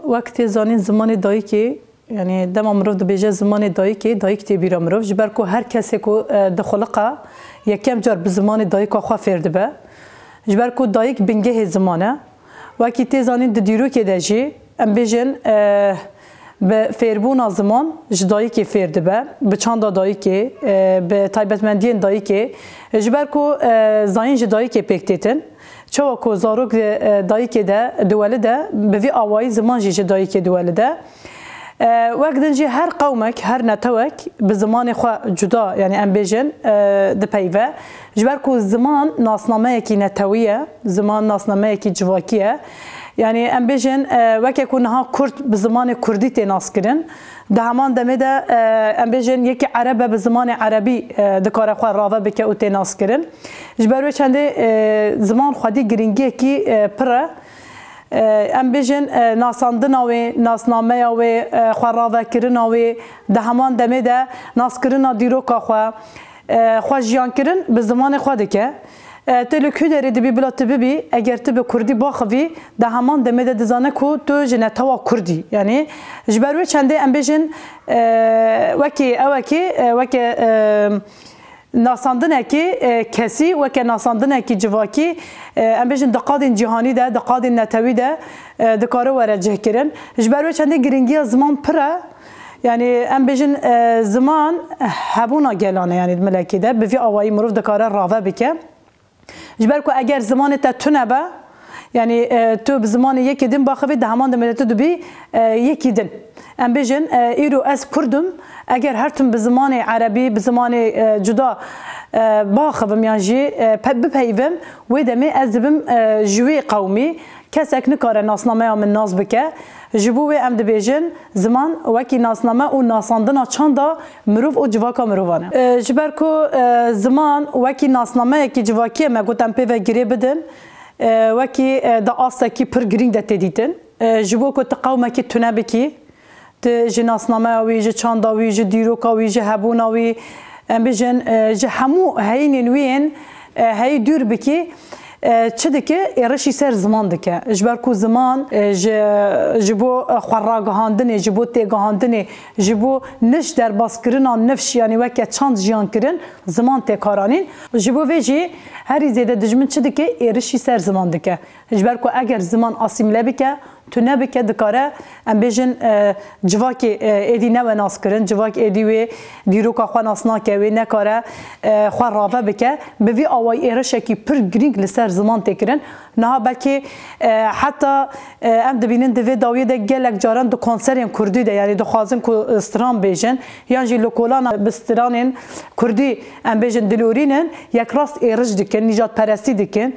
وقتی زانین زمان دایکی یعنی دم امروز دبیجه زمان دایکی دایک تبیرم امروز جبر کو هر کسی کو دخلقه یکم جار به زمان دایک آخوا فرد به جبر کو دایک بنگه زمانه وقتی تی زانین دیرو که دجی ام بیجن به فیربون زمان جدایی فرد به چند دایکی به تایبتمندین دایکی جبر کو زاین جدایی که پکتیتن چوا کو زاروک دایکی ده دوله ده به وی آوای زمان جی دایکی دوله ده وقت دنجی هر قومک هر نتوک به زمان خو جدا یعنی ام بیجن ده پیوه جبر کو زمان ناسنامه کی نتویه زمان ناسنامه کی جواکیه یعنی ام بیجن وقتی کنها کرد به زمان کردی تناس کردن ده همان دمه ده ام بیجن یکی عربه به زمان عربی دکار خو راوه بکه او تناس کردن جبر چنده زمان خودی گرینگی کی پره ام بیجن ناساندن آوی ناسنامه آوی خو راوه کردن آوی ده همان دمه ده ناس کردن دیرو که خو جیان کردن به زمان خود که تلو کودری دبی بلا تبی اگر تب کردی باخوی ده همان دمه ده دزانه کو تو جنه توا کردی یعنی جبروی چنده ام بیجن وکی ناساندن کی کسی وکی ناساندن کی جواکی ام بیجن دقادین جهانی ده دقادین نتوی ده دکاره ورجه کرن جبروی چنده گرینگی زمان پره یعنی ام بیجن زمان هبونا گلانه یعنی ملکی ده به وی آوایی مروف دکاره راوه بکه جبر کو اگر زمان تا تونه با یعنی تو به زمان یکی دن باخوی ده همان دمت تو بی یکی دن ام بیجن ایرو از کردم اگر هر تون به زمان عربی به زمان جدا باخوم یعنی بپیوم و دمی از بم جوی قومی کسک نکاره ناسنامه من ناز بکه جبوه ام دبیجن زمان وکی ناسنامه و ناساندنا چاندا مروف و جواکا مروفانه جبر کو زمان وکی ناسنامه کی جواکی ما گوتم پیو گری بدن وکی دا آسا کی پر گرینگ ده تدیتن جبو کو تقاومه کی تونه بکی ت جناسنامه وی ج چاندا وی ج دیروکا وی ج هبونا وی ام بیجن ج همو هین وین هی دور بکی چه دکه ایرشی سر زمان دکه جبر کو زمان جبو خراگهاندنه جبو تگهاندنه جبو نش در باس کردن نفش یعنی وقت چند جیان کردن زمان تکارانین جبو ویجی هری زیاده دجمن چه دکه ایرشی سر زمان دکه جبر کو اگر زمان آسیمله بکه تو نبکه دکاره ام بیجن جواکی ایدی نو ناس کردن جواک ایدی و دیروکا خو ناس ناکه و نکاره خو راوه بکه به وی آوای ایرشه کی پر گرینگ لسر زمان تکرن نه بلکه حتی ام دبینن دوی داوی ده گلک جاران دو کنسرین کردی ده یعنی دو خازن کو استران بیجن یعنی جی لوکولان بسترانین کردی ام بیجن دلورینن یک راست ایرج دکن نجات پرستی دکن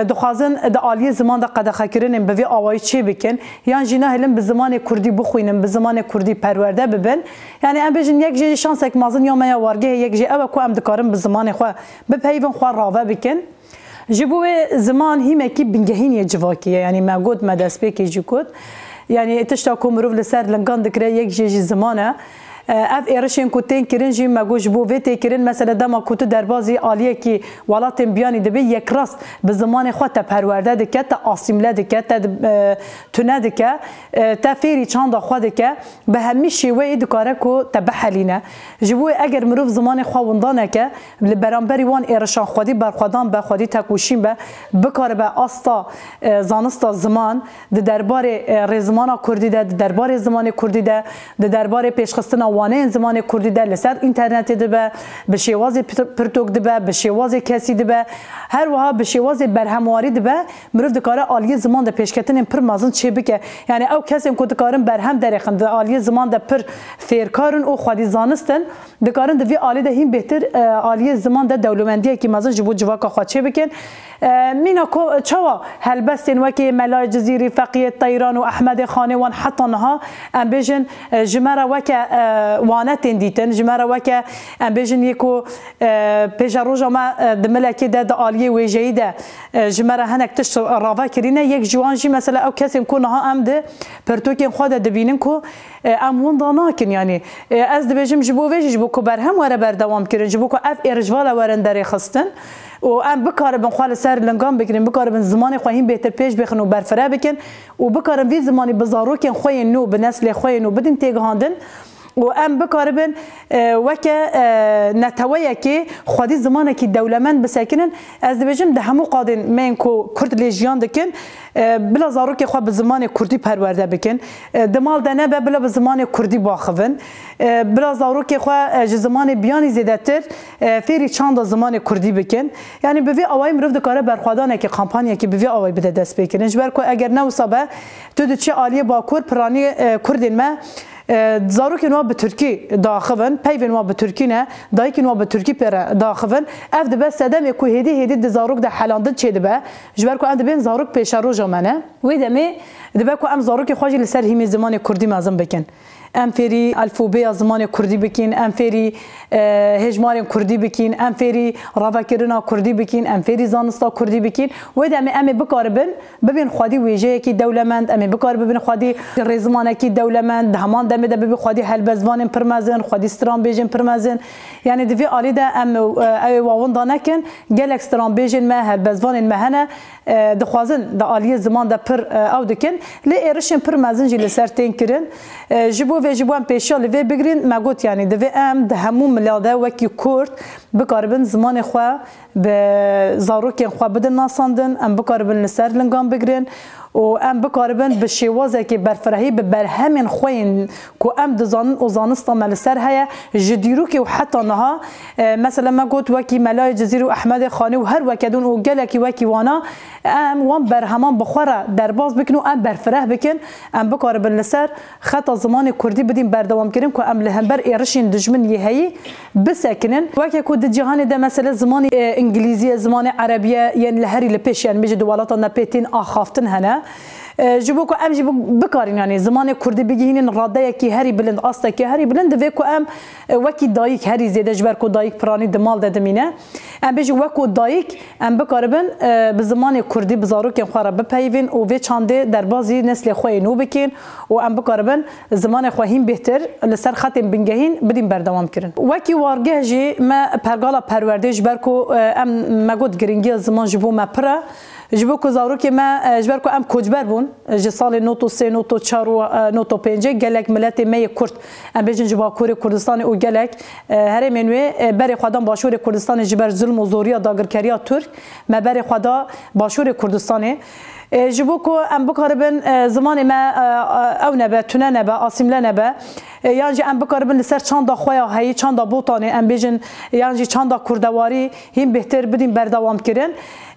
دو خازن ده عالی زمان ده قدخه کرنن به وی آوای چی بکن یعنی جینا هلن به زمان کردی بخوینن به زمان کردی پرورده ببن یعنی ام بیجن یک جی شانس یک مازن یا میا وارگه یک جی او کو ام دکارم به زمان خو به پیون خو راوه بکن جبوه زمان هی مکی بنگهینی جواکیه یعنی مگود مدسبه کی جکود یعنی تشتا کومروف لسر لنگان دکره یک جی زمانه اف ایرشین کوتین کرن جی مگوش بو ویت کرن مثلا دما کوت دربازی عالیه کی ولاتن بیانی دبی یک راست به زمان خود پرورده دکه تا آسیمله دکه تا تونه دکه تا فیری چند خود دکه به همین شیوه دکاره کو تبحلینه جبو اگر مروف زمان خواوندانه که برانبری وان ایرشان خودی برخودان به خودی تکوشین به بکار به آستا زانستا زمان د دربار رزمانا کردی ده دربار زمان کردی ده دربار پیشخستنا وانه زمان کردی ده لسر اینترنت ده به شیواز پرتوک ده به شیواز کسی ده هر وها به شیواز برهمواری ده مروف دکاره عالی زمان ده پیشکتن پر مازن چه بکه یعنی او کسی کو دکارن برهم درخن ده عالی زمان ده پر فیرکارن او خودی زانستن دکارن ده وی عالی ده هم بهتر عالی زمان ده دولمندیه کی مازن جبو جواکا خود چه بکن مینا کو چوا هلبستن وکی ملای جزیری فقیه طیران و احمد خانه وان حتی نها ام بیجن جمره وک وانتن دیتن جمره وک ام بیجن یکو پیجروجا ما دملکی ده عالیه ویجی ده جمره هنک تش راوا کرینه یک جوانجی مثلا او کسی کو نها ام ده پرتوکین خود دبینن کو ام وندا ناکن یعنی از دبیجم جبو ویج جبو کو برهم وره بردوام کردن جبو کو اف ارجوالا ورن دری خستن و ام بکاربن خال سر لنگام بکنن بکاربن زمان خواهیم بهتر پیش بخن و برفره بکن و بکارن وی زمانی بزاروکن خوی نو به نسل خوی نو بدین تیگهاندن و ام بکاربن وک نتویه که خودی زمانه که دولمند بسکنن از دبیجم ده همو قادن من کو کرد لیجیان دکن بلا زاروک خو به زمان کردی پرورده بکن دمال دنه به بلا به زمان کردی باخون بلا زاروک خو زمان بیانی زیادتر فری چند زمان کردی بکن یعنی به وی اوای مرو د کار برخوادانه که کمپانیا که به وی اوای بده دست بکنن جبر کو اگر نه وسابه تو چه عالیه با کور پرانی کردین ما زاروک نوا به ترکی داخون پیو نوا به ترکی نه دایک نوا به ترکی پر داخون اف د بس دم کو هدی د زاروک د حلاندن چه دبه جبر کو اند بین زاروک پیش رو جمانه وی دمه دبه کو ام زاروک خوجی لسر همی زمان کردی مازم بکن ام فری الفوبیا زمان کردی بکین ام فری هجمار کردی بکین ام فری راوکرنا کردی بکین ام فری زانستا کردی بکین و دمه ام بکاربن ببین خودی ویژه کی دولمند ام بکار ببین خودی رزمانه کی دولمند همان دمه ده ببین خودی هلبزوان پرمزن خودی استرام بیجن پرمزن یعنی دوی عالی ده ام او واون دانکن گل اکسترام بیجن ما هلبزوان مهنه دخوازن ده عالی زمان ده پر او دکن لی ارشن پرمزن جل سر تین کرن جبو و جبو ام پیشال و بگرین مگوت یعنی دوی ام ده همون ملاده وکی کورد بکاربن زمان خو به زاروک خو بدن ناساندن ام بکاربن لسر لنگام بگرین و ام بکاربن به شوازه که برفرهی به برهمن خوین کو ام دزان او زانستا ملسر هيا جديرو که حتی نها مثلا ما گفت وکی ملای جزیره و احمد خانی و هر وکدون او گلکی وکی وانا ام وان برهمان بخوره درباز بکن و ام برفره بکن ام بکاربن لسر خطا زمان کردی بدیم بردوام کنیم که ام لهمبر ایرشین دجمن یهی بسکنن وکی کو د جهان ده مثلا زمان انگلیزی زمان عربیه یعنی لهری لپیش یعنی میجه دولتا نپیتین آخافتن هنه جبو کو ام جبو بکارین یعنی زمان کردی بگیرین راده کی هری بلند آستا کی هری بلند و کو ام وکی دایک هری زیده جبر کو دایک پرانی دمال ددمینه ام بجو وکو دایک ام بکاربن به زمان کردی بزارو که خورا بپیوین و و چانده در بازی نسل خوی نو بکین و ام بکاربن زمان خوهیم بهتر لسر ختم بنگهین بدیم بردوام کرن وکی وارگه جی ما پرگالا پرورده جبر کو ام مگود گرینگی زمان جبو ما پره جبو کو زارو که ما جبر کو ام کوجبر بون ج سال نوتو 3 نوتو 4 و نوتو 5 گلک ملت می کرد ام بجن جبا کور کردستان او گلک هر منوی بر خدام باشور کردستان جبر ظلم و زوریا داگرکریا ترک ما بر خدا باشور کردستان جبو کو ام بکاربن زمان ما او نبه تونه نبه آسیمله نبه یعنی ام بکاربن لسر چند خویا هی چند بوتانه ام بجن یعنی چند کردواری هم بهتر بدیم بردوام کردن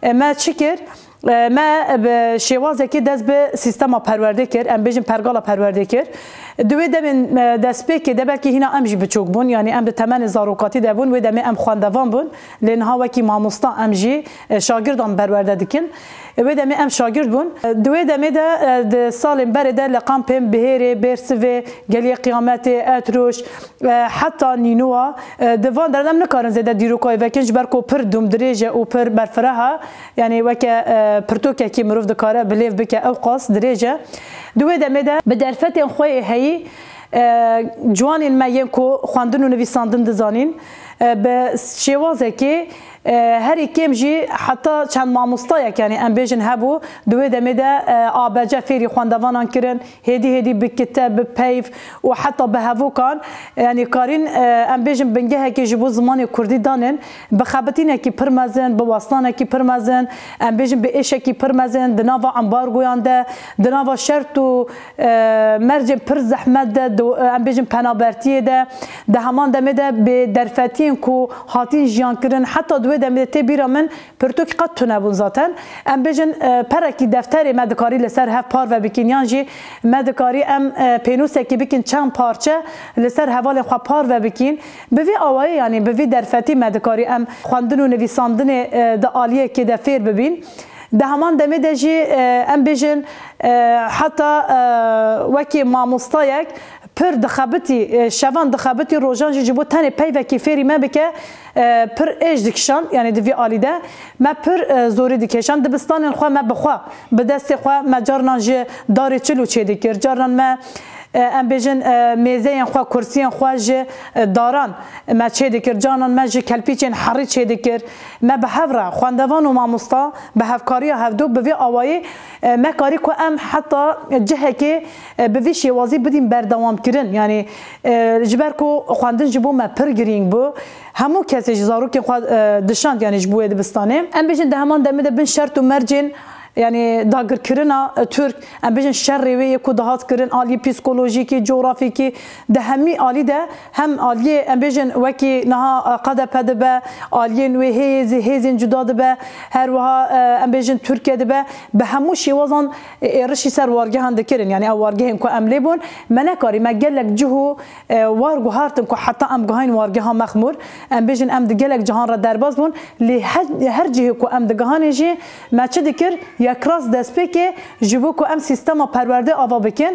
ما چیکر ما به شوازه که دست به سیستم پرورده کرد ام بجن پرگالا پرورده کرد دوی دمن دست به که دبل که هینا امجی بچوک بون یعنی ام به تمن زاروکاتی دبون و دم ام خواندوان بون لنها وکی ماموستا امجی شاگردان پرورده دکن و دم ام شاگرد بون دوی دم ده سال برده لقامپم بهره برسوه گلی قیامت اتروش حتی نینوا دوان دردم نکارن زده دیروکای وکنج برکو پر دوم دریجه و پر برفرها یعنی وکه پرتوکه کی مروف دکاره بلیف بکه او قاس دریجه دوی دم ده به درفت خوی هی جوانین مایم کو خواندن و نویساندن دزانین به شوازه که هر کم جی حتی چند ماموستای یعنی ام بیجن هبو دوی دمه ده آبجه فیری خواندوانان کرن هدی بکتاب پیف و حتی به هفو کان یعنی کارین ام بیجن بنگه که جبو زمان کردی دانن بخابتینه کی پرمزن به واسطانه کی پرمزن ام بیجن به ایشه کی پرمزن دناوا امبارگویان ده دناوا شرط و مرجم پر زحمت ده ام بیجن پنابرتیه ده همان دمه ده به درفتین کو هاتین جیان کرن حتی دوی دمه تبیرا من پرتوک قد تو نبون ذاتن ام بجن پرکی دفتر مدکاری لسر هف پار و بکن یانجی مدکاری ام پینوسه کی بکن چند پارچه لسر حوال خوا پار و بکن بوی آوایی یعنی بوی درفتی مدکاری ام خواندن و نویساندن ده آلیه که دفیر ببین ده همان دمه ده جی ام بجن حتی وکی ماموستایک پر دخابتی شوان دخابتی روزان جبو تنه پی و کیفری ما بکه پر اج دکشان یعنی دوی آلیده ما پر زوری دکشان دبستان خو ما بخوا به دست خو ما جارنان ج دار چلو چه دکر جارنان ما ام بجن میزه خو کرسی خو ج داران ما چه دکر جانان ما ج کلپیچن حری چه دکر ما به هفره خواندوان و ماموستا به هفکاری هفدو به وی آوایی ما کاری کو ام حتی جهه که به وی شوازی بدیم بردوام کردن یعنی جبر کو خواندن جبو ما پر گرینگ بو همو کسی جزارو که خود دشاند یعنی جبوه دبستانه ام بجن ده همان دمده بن شرط و مرجن يعني داگر کرنا ترک ام بجن شر روی کو دهات کرن عالی پسیکولوژیکی جغرافیکی ده همی عالی ده هم عالی ام بجن وکی نها قد پدبه عالی نوی هیزین جدا ده هر وها ام بجن ترکیه ده به همو شیوازان رشی سر وارگه هند کرن يعني او وارگه هم کو عملی بون منکاری مگلک جهو وارگو هارتم کو حتی ام گهین وارگه ها مخمور ام بجن ام دگلک جهان را درباز بون لی هر جهه کو ام دگهانی جی ما چه دکر یک راست دست که جبو کو ام سیستم پرورده آوا بکن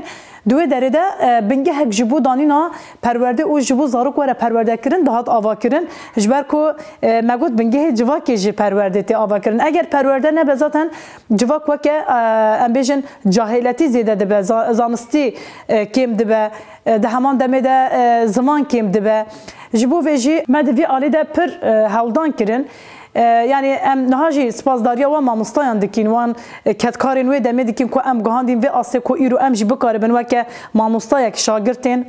دوی درده بنگه هک جبو دانینا پرورده او جبو زاروک وره پرورده کرن دهات آوا کرن جبر کو مگود بنگه جواکی جی پرورده تی آوا کرن اگر پرورده نه بذاتن جواک وکه ام بیجن جاهلتی زیده دبه زانستی کم دبه ده همان دمه ده زمان کم دبه جبو ویجی مدوی آلی ده پر هولدان کرن يعني ام نهاجي سپاسداریا و مامستایان دکین وان کتکارین و دمه دکین کو ام گهاندین و آسه کو ایرو ام جی بکاربن وکه مامستایا که شاگرتین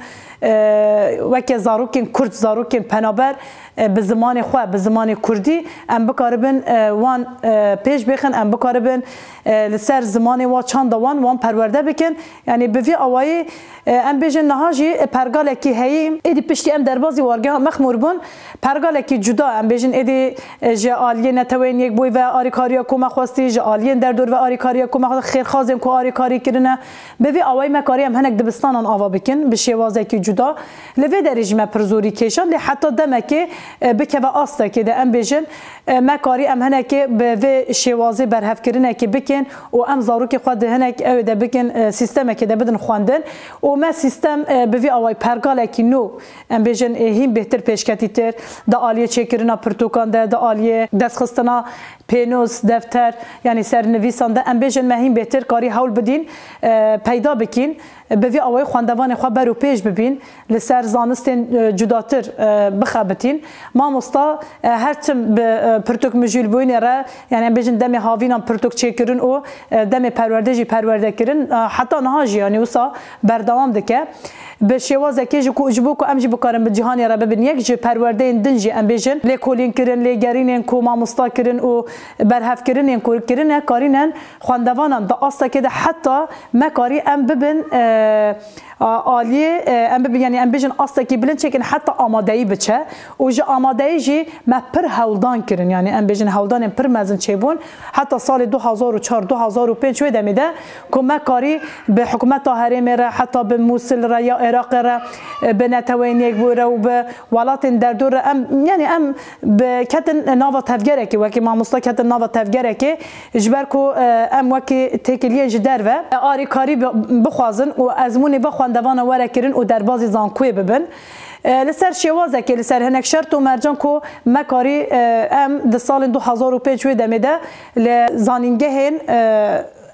وکه زاروکین کرد زاروکین پنابر به زمان خو به زمان کردی ام بکاربن وان پیش بخن ام بکاربن لسر زمان و چند وان پرورده بکن یعنی به وی اوای ام بجن نهاجی پرگال کی هی ادی پشتی ام دربازی وارگه مخمور بون پرگال کی جدا ام بجن ادی جالیه نتوین یک بوی و آریکاریا کو مخواستی جالیه در دور و آریکاریا کو مخواست خیر خازم کو آریکاری کرنه به وی اوای مکاری ام هنک دبستانان آوا بکن به شوازه کی جدا لوی درجه ما پرزوری کشان لی حتی دمکه بکه و آسته که ده ام بجن مکاری ام هنک به شوازه برهف کرنه که بکن و ام زاروک خود هنک او ده بکن سیستم که ده بدن خواندن و ما سیستم به وی اوای پرگال کی نو ام بجن هیم بهتر پیشکتی تر ده آلیه چکرنا پرتوکان ده آلیه دستخستنا پینوس دفتر یعنی سرنویسان ده ام بجن مهم بهتر کاری حول بدین پیدا بکین به وی اوای خواندوان خو برو پیش ببین لسر زانستین جداتر بخابتین ما مستا هر تم پرتوک مجول بوین را یعنی ام بجن دم هاوینان پرتوک چکرن او دم پروردهجی پرورده کرن حتی نهاجی یعنی وسا بردوام دکه به شوازه که جو جبو کو ام جی بکارم به جهان را ببین یک جو پرورده دنجی ام بجن لی کولین کرن لی گرینن کو ما مستا کرن او برهف کرن کو کرن کارینن خواندوانان دا استا که حتی مکاری ام ببین عالیه ام ببین یعنی ام بجن استا که بلند چکن حتی آمادهی بچه و جو آمادهی جی ما پر هولدان کرن یعنی ام بجن هولدان پر مزن چیبون حتی سال 2004 2005 شوی دمیده که مکاری به حکومت طاهره میره حتی به موصل را یا عراق را به نتوین یک بوره و به ولات در دور ام یعنی ام به کتن ناوا تفگره که وکی ما مستا کتن ناوا تفگره که جبر کو ام وکی تکلیه جدر و آری کاری بخوازن و ازمونی بخواندوان وره کرن و در بازی زانکوی ببن لسر شوازه که لسر هنک شرط و مرجان کو مکاری ام ده سال 2005 شوی دمیده لزانینگه هن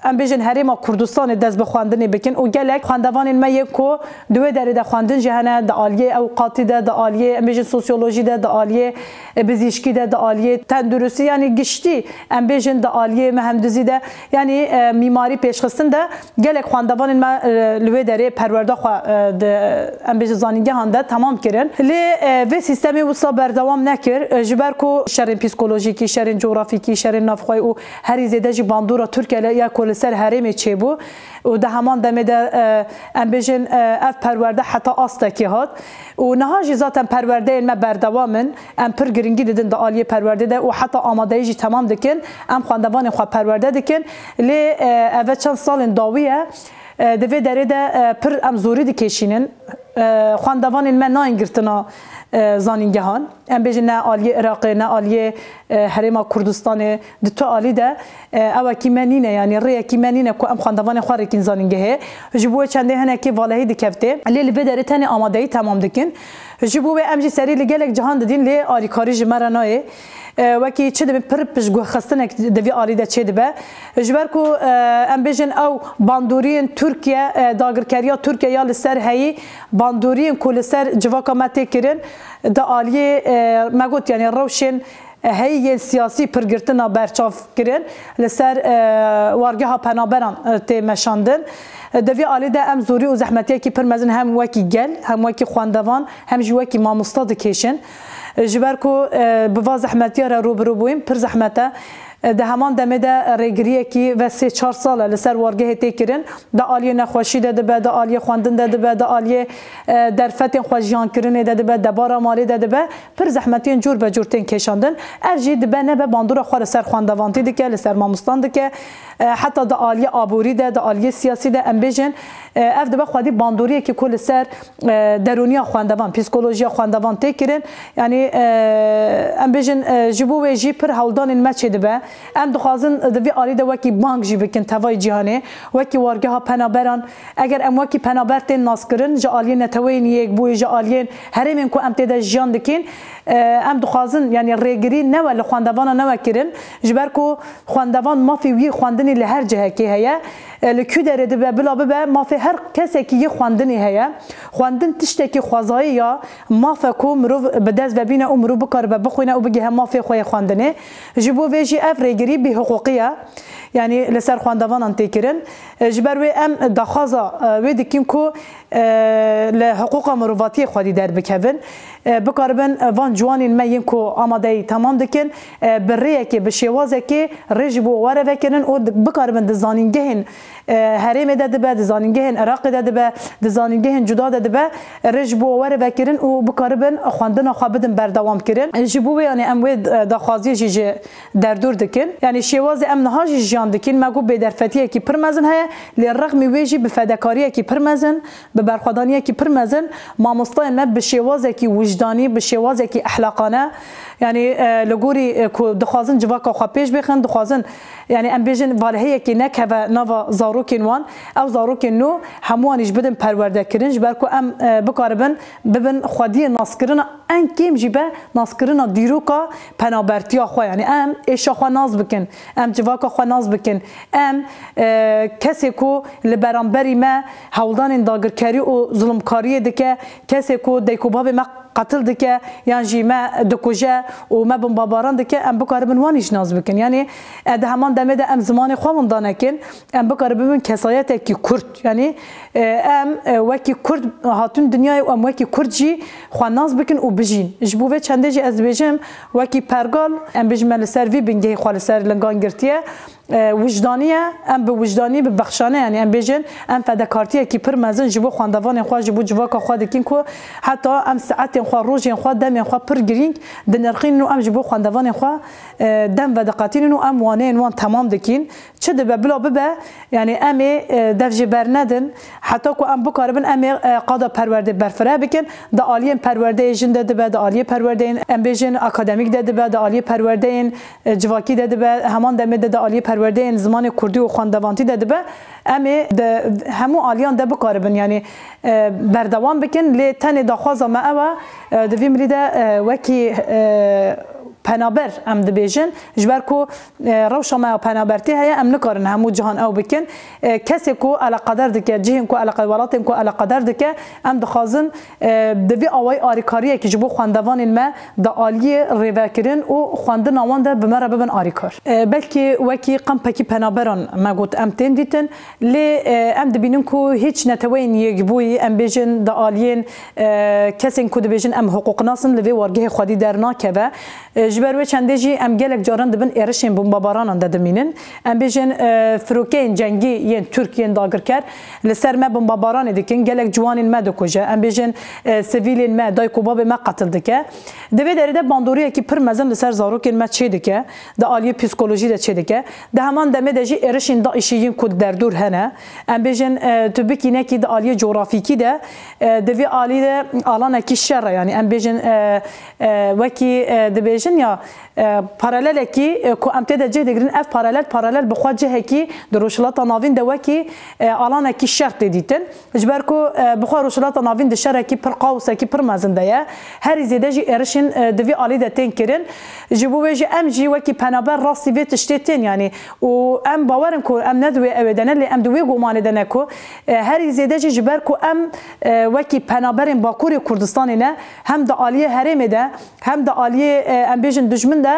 ام بجن هریما کردستان دست به خواندن بکن و گلک خواندوان ما یک کو دوی در خواندن جهنه د عالیه اوقاتی د عالیه ام بجن سوسیولوژی د عالیه پزشکی د عالیه تندرستی یعنی گشتی ام بجن د عالیه مهندسی د یعنی معماری پیشخستن د گلک خواندوان ما لوی در پرورده خو د ام بجن زانینگه هنده تمام کردن لی و سیستمی وسا بردوام نکر جبر کو شرین پسیکولوژیکی شرین جغرافیکی شرین نافخوی او هری زیده جی باندورا ترکیه یا کل سر هرمی چه بو و ده همان دمه ده ام بجن اف پرورده حتی آسته که هات و نهاجی ذاتن پرورده ما بردوامن ام پر گرینگی دیدن ده آلیه پرورده ده و حتی آماده ایجی تمام دکن ام خواندوان خواه پرورده دکن لی اوه چند سال داویه دوی داره ده پر ام زوری دکشینن خواندوان من ناینگرتنا زانینگهان ام بجن نه عالیه عراق نه عالیه حرم کردستان دو عالی ده او کیمنینه یعنی ری کیمنینه کو ام خواندوان خوارکین زانینگه جبوه چنده هنه که والهی دکفته لیل بدره تن آمادهی تمام دکن جبوه ام جی سری لگلک جهان دادین لی آریکاری جمرانای وکی چه دبی پر پشگو خستنک دوی آلی ده چه دبه جبر کو ام بیجن او باندورین ترکیه داگرکریا ترکیه یا لسر هی باندورین کو لسر جواکا مته کرن ده آلیه مگوت یعنی روشن هی سیاسی پرگرتنا برچاف کرن لسر وارگه ها پنابران تی مشاندن دوی آلی ده ام زوری و زحمتیه که پرمزن هم وکی گل هم وکی خواندوان هم جوکی ماموستا دکیشن جبر کو بوا زحمتیه را روبرو بویم پر زحمته ده همان دمه ده ریگریه کی و 3-4 ساله لسر وارگه تکرین ده آلیه نخوشی ده به ده آلیه خواندن ده به ده آلیه درفت خوشیان کرنه ده به ده بارا مالی ده به پر زحمتین جور به جور تن کشاندن ارجی ده نه به باندور خور سر خواندوانتی ده که لسر ماموستان ده که حتی ده آلیه آبوری ده آلیه سیاسی ده امبیجن اف ده خودی باندوریه که کل سر درونیا خواندوان پسیکولوژیا خواندوان تکرین یعنی امبیجن جبو و جی پر هولدان مچ ده به ام دخوازن دوی آلی ده وکی بانک جی بکن توای جهانه وکی وارگه ها پنابران اگر ام وکی پنابرتین ناس کرن جا آلیه نتوین یک بوی جا آلیه هرمین کو ام تیده جیان دکین ام دخوازن یعنی ریگری نوه لخواندوان نوه کرن جبر کو خواندوان مافی وی خواندنی لهر جهه که هیا لکو داره ده بلا به مافی هر کسی که یه خواندنی هیا خواندن تشته که خوازایی یا مافی کو مرو بدست ببینه و مرو بکار بخوینه و بگه هم مافی خواه خواندنه جبو ویجی اف ریگری به حقوقیه یعنی لسر خواندوان انتکرن جبر و ام دخازا و دکیم کو لحقوق مروواتی خودی در بکوین بکاربن وان جوانین مین کو آماده تمام دکن بریه که بشیوازه که رجبو واره وکنن و بکاربن دزانینگهن حریم داده به دزانینگهن عراق داده به دزانینگهن جدا داده به رجبو واره وکنن و بکاربن خواندن خوابدن بردوام کرن جبو یعنی ام و دخازی جی در دور دکن یعنی شیواز ام نهاجی جان دکن مگو به درفتیه کی پرمزن های لرغم ویجی به فداکاریه کی پرمزن به برخوادانیه کی پرمزن ماموستای ما به شیوازه کی وجدانی به شیوازه کی اخلاقانه یعنی لگوری کو دخوازن جواکا خو پیش بخن دخوازن یعنی ام بیژن والهیه کی نکه و نوا زاروکین وان او زاروکین نو هموانش بدن پرورده کرنج برکو ام بکاربن ببن خودی ناسکرنا ان کیم جیبه ناسکرنا دیروکا پنابرتیا خو یعنی ام ایشا خو ناز بکن ام جواکا خو ناز بکن ام کسی کو لبرانبری ما هولدان داگرکاری و ظلمکاری دکه کسی کو دیکوباب ما قتل دکه یعنی جیما دکوجه و ما بن باباران دکه ام بکاربن وانیش ناز بکن یعنی ده همان دمه ده ام زمان خوام دانکن ام بکاربن کسایت کی کرد یعنی ام وکی کرد هاتون دنیای ام وکی کرد جی خو ناز بکن و بجین جبو و چنده جی از بجم وکی پرگال ام بجمل سروی بنگه خال سر لنگان گرتیه وجدانیه ام به وجدانی به بخشانه یعنی ام بیژن ام فداکارتیه کی پر مزن جبو خواندوان خو جبو جواکا خو دکین کو حتی ام ساعت خو روز خو دم خو پر گرینگ دنرخین نو ام جبو خواندوان خو دم و دقاتین نو ام وان تمام دکین چه ده بلا ببه یعنی ام دفج برندن حتی کو ام بکاربن ام قادا پرورده برفره بکن د عالی پرورده جنده ده د عالی پرورده ام بیژن اکادمیک ده د عالی پرورده جواکی ده به همان دم ده عالی پرورده زمان کردی و خواندوانتی ده به امی همو آلیان ده بکاربن یعنی بردوام بکن لی تن داخوازا ما اوه دوی مریده وکی پنابر ام دبیجن جبر کو روشا ما پنابرتی هيا ام نکارن همو جهان او بکن کسی کو علی قدر دکه جهن کو علی قدراتن کو علی قدر دکه ام دخوازن دوی اوای آریکاریه که جبو خواندوان ما د عالی ریوکرین و خواندن آوان ده بمره ببن آریکار بلکه وکی قم پکی پنابران ما گوت ام تین دیتن لی ام دبینن کو هیچ نتوین یگبوی ام بیجن د عالین کسین کو دبیجن ام حقوق ناسن لوی ورگه خودی در ناکه جبر و چنده جی ام گلک جاران دبن ارشین بمباران دادمینن ام بیجن فروکین جنگی ین ترکیه داگر کرد لسر ما بمباران دکن گلک جوانین ما دکوجه ام بیجن سیویلین ما دای کوباب ما قتل دکه دوی داره باندوریه کی پر مزن لسر زاروکین ما چه دکه د عالی پسیکولوژی ده چه دکه ده همان دمه ده جی ارشین دا ایشین کد در دور هنه ام بیجن تو بکینه کی د عالی جغرافیکی ده دوی عالی ده آلان کی شر یعنی ام بیجن وکی دبیج بيجن يا paralel کی کو امتى ده جه دگرین اف paralel بخواد جه کی در روشلاتا ناوین ده وکی آلان کی شرط دیتن جبر کو بخواد روشلاتا ناوین ده شر کی پر قوس کی پر مزنده یا هر زیده جی ارشن دوی آلی ده تن کرن جبو وجه ام جی وکی پنابر راستی وی تشتتن یعنی و ام باورم کو ام ندوی اودنه لی ام دوی گمان دنه کو هر زیده جی جبر کو ام وکی پنابرین باکوری کردستان نه هم ده آلیه هرم ده هم ده آلیه ام بیجن دشمن ده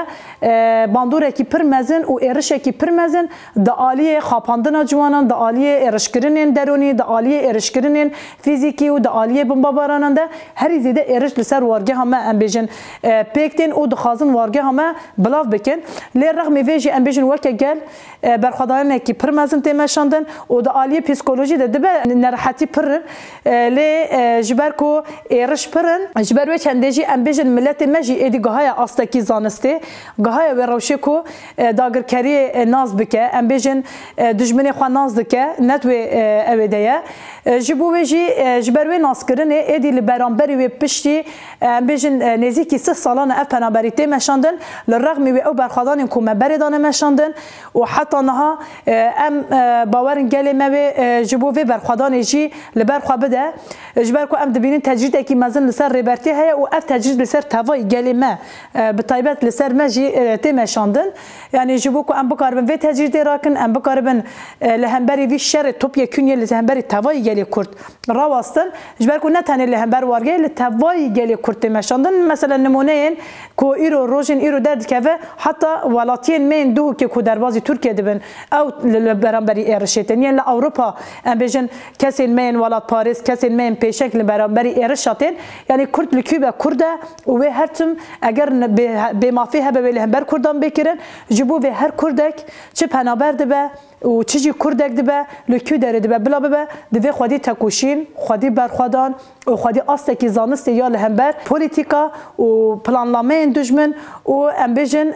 باندوره کی پر مزن و ارشه کی پر مزن ده آلیه خاپاندنا جوانان ده آلیه ارشکرینین درونی ده آلیه ارشکرینین فیزیکی و ده آلیه بمبارانان ده هر زیده ارش لسر وارگه همه ام بیجن پیکتین و دخازن وارگه همه بلاف بکن لی رغم ویجی ام بیجن وکه گل برخدایان کی پر مزن تیمشاندن و ده آلیه پسیکولوژی ده دبه نرحتی پر لی جبر کو ارش پرن جبر و چندجی ام بیجن ملت مجی ایدی گهای آستکی زانسته گهای و روشه کو داگرکری ناز بکه ام بیجن دجمنی خو ناز دکه نتوی اویدیه جبو ویجی جبر و ناز کرن ایدی لبرانبری و پشتی ام بیجن نزیکی 3 سالانه اف پنابریته مشاندن للرغم و او برخدان کو مبردان مشاندن و حتی نها ام باورن گلی ما جبو و برخدان جی لبر خو بده جبر کو ام دبینین تجرید کی مزن لسر ریبرتی هيا و اف تجرید لسر توای گلی ما بطایبت لسر مجی تمشاندن يعني جبوكو ام بكاربن في تجريد راكن ام بكاربن لهمبري في شر توب يكون لهمبري تواي جالي كرد راوستن جبركو نتاني لهمبر وارجي لتواي جالي كرد تمشاندن مثلا نمونين كو ايرو روجن ايرو درد كفه حتى ولاتين مين دو كو دربازي تركيا دبن او برامبري ارشتن يعني لاوروبا ام بيجن كاسين مين ولات باريس كاسين مين بيشكل برامبري ارشتن يعني كرد لكوبا كرده و هرتم اگر بما فيها بلهمبر كردان بكرن جبو في هر كردك چه پنابر دبه و چجی کردک دبه لکو داره دبه بلا ببه دوی خودی تکوشین خودی برخوادان و خودی آستکی زانست یا لهمبر پولیتیکا و پلانلامه دجمن و ام بیجن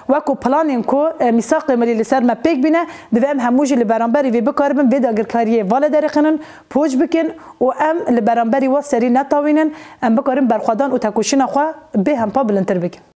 وکو پلانین کو میثاق ملی لسر ما پیک بینه دوی ام هموجی لبرانبری وی بکاربن بید اگر کاریه والا درخنن پوج بکن و ام لبرانبری و سری نتاوینن ام بکارن برخوادان و تکوشین خوا به هم پا بلندتر بکن